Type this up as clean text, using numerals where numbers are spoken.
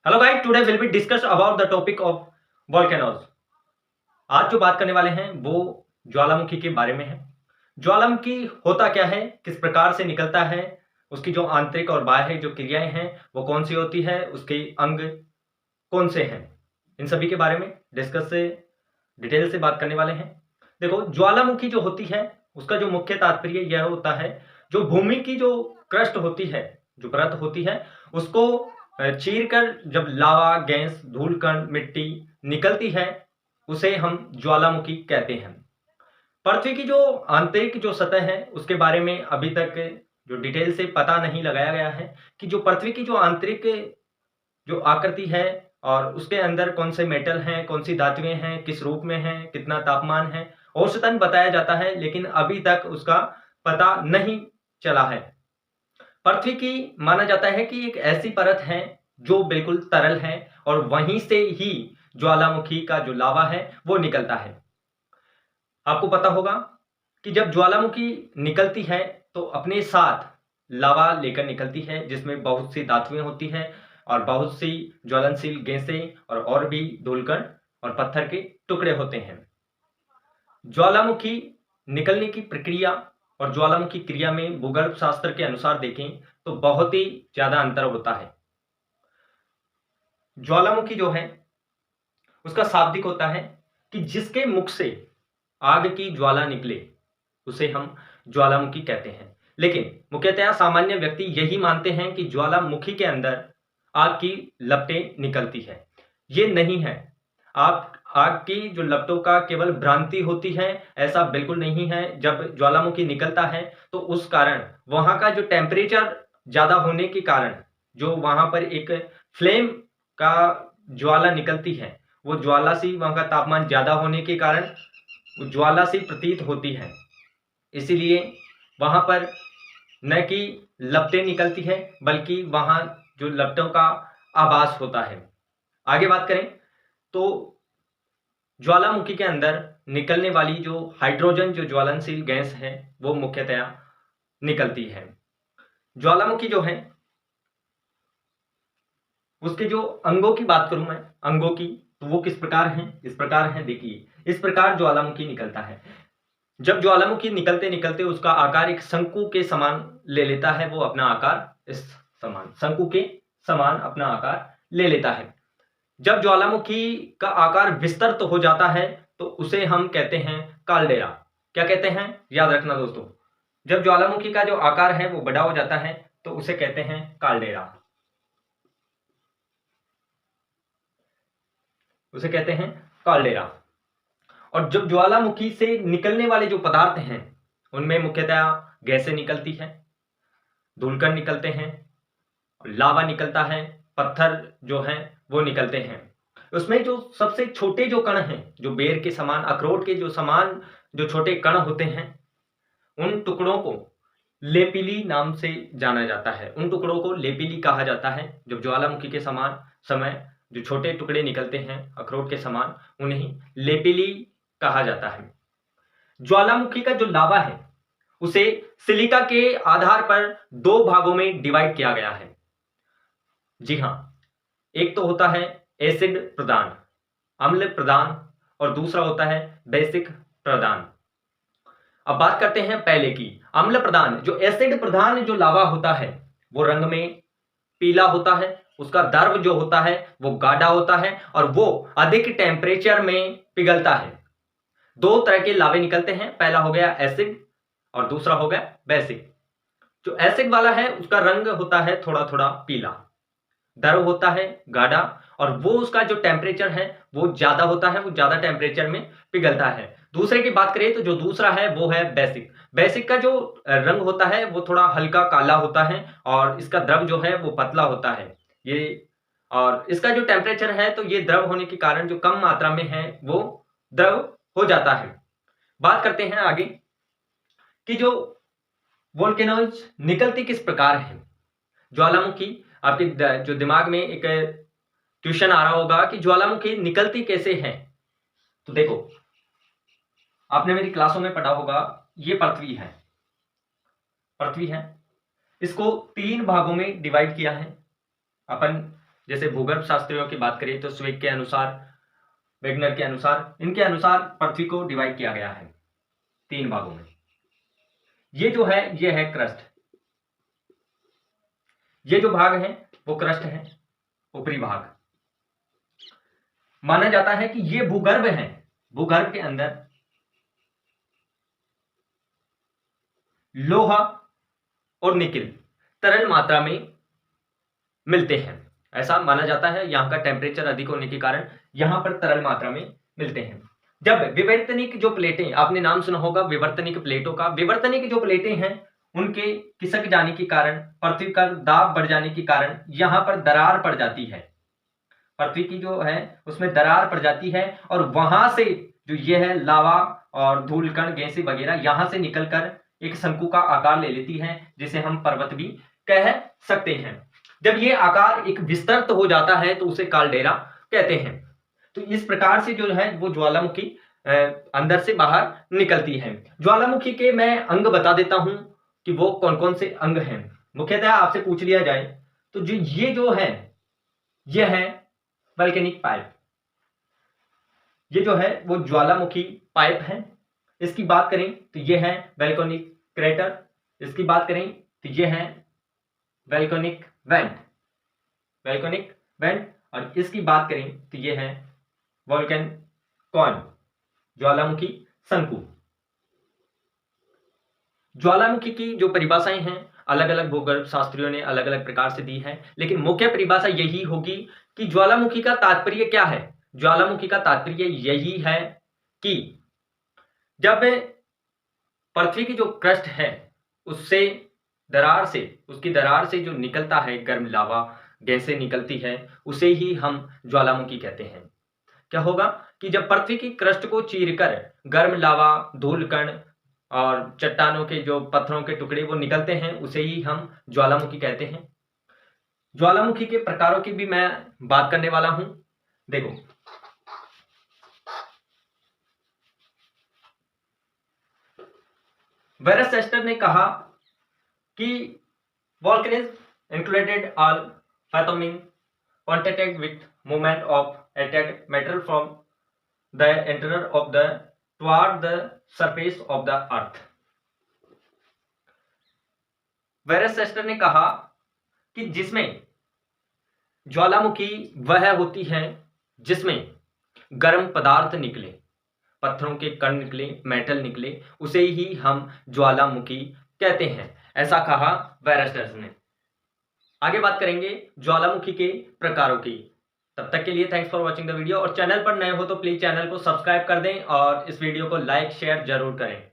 Hello guys, today will be discuss about the topic of volcanoes. आज जो बात करने वाले हैं वो ज्वालामुखी के बारे में है। ज्वालामुखी होता क्या है, किस प्रकार से निकलता है, उसकी जो आंतरिक और बाह्य जो क्रियाएं हैं वो कौन सी होती है, उसके अंग कौन से हैं, इन सभी के बारे में डिस्कस से डिटेल से बात करने वाले हैं। देखो, ज्वालामुखी जो होती है उसका जो मुख्य तात्पर्य यह होता है, जो भूमि की जो क्रस्ट होती है, जो परत होती है, उसको चीर कर जब लावा, गैस, धूलकण, मिट्टी निकलती है उसे हम ज्वालामुखी कहते हैं। पृथ्वी की जो आंतरिक जो सतह है उसके बारे में अभी तक जो डिटेल से पता नहीं लगाया गया है कि जो पृथ्वी की जो आंतरिक जो आकृति है और उसके अंदर कौन से मेटल हैं, कौन सी धातुएं हैं, किस रूप में हैं, कितना तापमान है, औसतन बताया जाता है, लेकिन अभी तक उसका पता नहीं चला है। पृथ्वी की माना जाता है कि एक ऐसी परत है जो बिल्कुल तरल है और वहीं से ही ज्वालामुखी का जो लावा है वो निकलता है। आपको पता होगा कि जब ज्वालामुखी निकलती है तो अपने साथ लावा लेकर निकलती है, जिसमें बहुत सी धातुएं होती हैं और बहुत सी ज्वलनशील गैसें और भी धूलकण और पत्थर के टुकड़े होते हैं। ज्वालामुखी निकलने की प्रक्रिया और ज्वालामुखी क्रिया में भूगर्भ शास्त्र के अनुसार देखें तो बहुत ही ज्यादा अंतर होता है। ज्वालामुखी जो है उसका शाब्दिक होता है कि जिसके मुख से आग की ज्वाला निकले उसे हम ज्वालामुखी कहते हैं। लेकिन मुख्यतया सामान्य व्यक्ति यही मानते हैं कि ज्वालामुखी के अंदर आग की लपटें निकलती है। ये नहीं है। आप आग की जो लपटों का केवल भ्रांति होती है, ऐसा बिल्कुल नहीं है। जब ज्वालामुखी निकलता है तो उस कारण वहां का जो टेम्परेचर ज्यादा होने के कारण जो वहां पर एक फ्लेम का ज्वाला निकलती है, वो ज्वाला सी वहां का तापमान ज्यादा होने के कारण वो ज्वाला सी प्रतीत होती है। इसीलिए वहां पर न कि लपटें निकलती है बल्कि वहां जो लपटों का आभास होता है। आगे बात करें तो ज्वालामुखी के अंदर निकलने वाली जो हाइड्रोजन जो ज्वलनशील गैस है वो मुख्यतया निकलती है। ज्वालामुखी जो है उसके जो अंगों की बात करूं मैं, अंगों की, तो वो किस प्रकार हैं? इस प्रकार हैं। देखिए, इस प्रकार ज्वालामुखी निकलता है। जब ज्वालामुखी निकलते निकलते उसका आकार एक शंकु के समान ले लेता है, वो अपना आकार इस समान शंकु के समान अपना आकार ले लेता है। जब ज्वालामुखी का आकार विस्तृत हो जाता है तो उसे हम कहते हैं काल्डेरा। क्या कहते हैं? याद रखना दोस्तों, जब ज्वालामुखी का जो आकार है वो बड़ा हो जाता है तो उसे कहते हैं काल्डेरा, उसे कहते हैं काल्डेरा। और जब ज्वालामुखी से निकलने वाले जो पदार्थ हैं उनमें मुख्यतः गैसें निकलती हैं, धूलकण निकलते हैं, लावा निकलता है, पत्थर जो हैं वो निकलते हैं। उसमें जो सबसे छोटे जो कण हैं, जो बेर के समान, अखरोट के जो समान जो छोटे कण होते हैं, उन टुकड़ों को लेपिली नाम से जाना जाता है। उन टुकड़ों को लेपिली कहा जाता है। जब ज्वालामुखी के समान समय जो छोटे टुकड़े निकलते हैं अखरोट के समान, उन्हें लेपिली कहा जाता है। ज्वालामुखी का जो लावा है उसे सिलिका के आधार पर दो भागों में डिवाइड किया गया है। जी हां, एक तो होता है एसिड प्रदान, अम्ल प्रदान, और दूसरा होता है बेसिक प्रदान। अब बात करते हैं पहले की, अम्ल प्रदान। जो एसिड प्रधान जो लावा होता है वो रंग में पीला होता है, उसका द्रव जो होता है वो गाढ़ा होता है और वो अधिक टेम्परेचर में पिघलता है। दो तरह के लावे निकलते हैं, पहला हो गया एसिड और दूसरा हो गया बेसिक। जो एसिड वाला है उसका रंग होता है थोड़ा थोड़ा पीला, द्रव होता है गाढ़ा, और वो उसका जो टेम्परेचर है वो ज्यादा होता है, वो ज्यादा टेम्परेचर में पिघलता है। दूसरे की बात करें तो जो दूसरा है वो है बेसिक। बेसिक का जो रंग होता है वो थोड़ा हल्का काला होता है और इसका द्रव जो है वो पतला होता है। ये और इसका जो टेम्परेचर है तो ये द्रव होने के कारण जो कम मात्रा में है वो द्रव हो जाता है। बात करते हैं आगे कि जो वोल्केनोज निकलती किस प्रकार है। ज्वालामुखी, आपके जो दिमाग में एक क्वेश्चन आ रहा होगा कि ज्वालामुखी निकलती कैसे है। तो देखो, आपने मेरी क्लासों में पढ़ा होगा, ये पृथ्वी है, पृथ्वी है, इसको तीन भागों में डिवाइड किया है अपन। जैसे भूगर्भ शास्त्रियों की बात करें तो स्वेग के अनुसार, वेगनर के अनुसार, इनके अनुसार पृथ्वी को डिवाइड किया गया है 3 भागों में। ये जो है ये है क्रस्ट, ये जो भाग है वो क्रस्ट है, ऊपरी भाग। माना जाता है कि ये भूगर्भ है, भूगर्भ के अंदर लोहा और निकिल तरल मात्रा में मिलते हैं, ऐसा माना जाता है। यहां का टेम्परेचर अधिक होने के कारण यहां पर तरल मात्रा में मिलते हैं। जब विवर्तनिक जो प्लेटें, आपने नाम सुना होगा विवर्तनिक प्लेटों का, विवर्तनिक जो प्लेटें हैं उनके खिसक जाने के कारण, पृथ्वी का दाब बढ़ जाने के कारण यहां पर दरार पड़ जाती है, पृथ्वी की जो है उसमें दरार पड़ जाती है, और वहां से जो ये है लावा और धूल कण गैसें वगैरह यहां से निकलकर एक शंकु का आकार ले लेती है, जिसे हम पर्वत भी कह सकते हैं। जब ये आकार एक विस्तृत हो जाता है तो उसे कालडेरा कहते हैं। तो इस प्रकार से जो है वो ज्वालामुखी अंदर से बाहर निकलती है। ज्वालामुखी के मैं अंग बता देता हूं कि वो कौन कौन से अंग हैं। मुख्यतः आपसे पूछ लिया जाए तो ये जो है ये है वल्केनिक पाइप, ये जो है वो ज्वालामुखी पाइप है। इसकी बात करें तो ये है वल्केनिक क्रेटर, इसकी बात करें तो ये है वल्केनिक वेंट, वल्केनिक वेंट, और इसकी बात करें तो ये है वोल्केन कॉन, ज्वालामुखी शंकु। ज्वालामुखी की जो परिभाषाएं हैं अलग अलग भूगर्भ शास्त्रियों ने अलग अलग प्रकार से दी है, लेकिन मुख्य परिभाषा यही होगी कि ज्वालामुखी का तात्पर्य क्या है। ज्वालामुखी का तात्पर्य यही है कि जब पृथ्वी की जो क्रस्ट है उससे दरार से, उसकी दरार से जो निकलता है गर्म लावा, गैसें निकलती है, उसे ही हम ज्वालामुखी कहते हैं। क्या होगा कि जब पृथ्वी की क्रस्ट को चीरकर गर्म लावा, धूल कण और चट्टानों के जो पत्थरों के टुकड़े वो निकलते हैं, उसे ही हम ज्वालामुखी कहते हैं। ज्वालामुखी के प्रकारों की भी मैं बात करने वाला हूं। देखो, वेरस्टेस्टर ने कहा कि volcanism included all fathoming contact with movement of heated metal from the interior of the toward the surface of the earth. वेरस्टेस्टर ने कहा कि जिसमें ज्वालामुखी वह होती है जिसमें गर्म पदार्थ निकले, पत्थरों के कण निकले, मेटल निकले, उसे ही हम ज्वालामुखी कहते हैं, ऐसा कहा वेरस्टेस्टर ने। आगे बात करेंगे ज्वालामुखी के प्रकारों की। तब तक के लिए thanks for watching the video, और चैनल पर नए हो तो प्लीज चैनल को सब्सक्राइब कर दें और इस वीडियो को लाइक शेयर जरूर करें।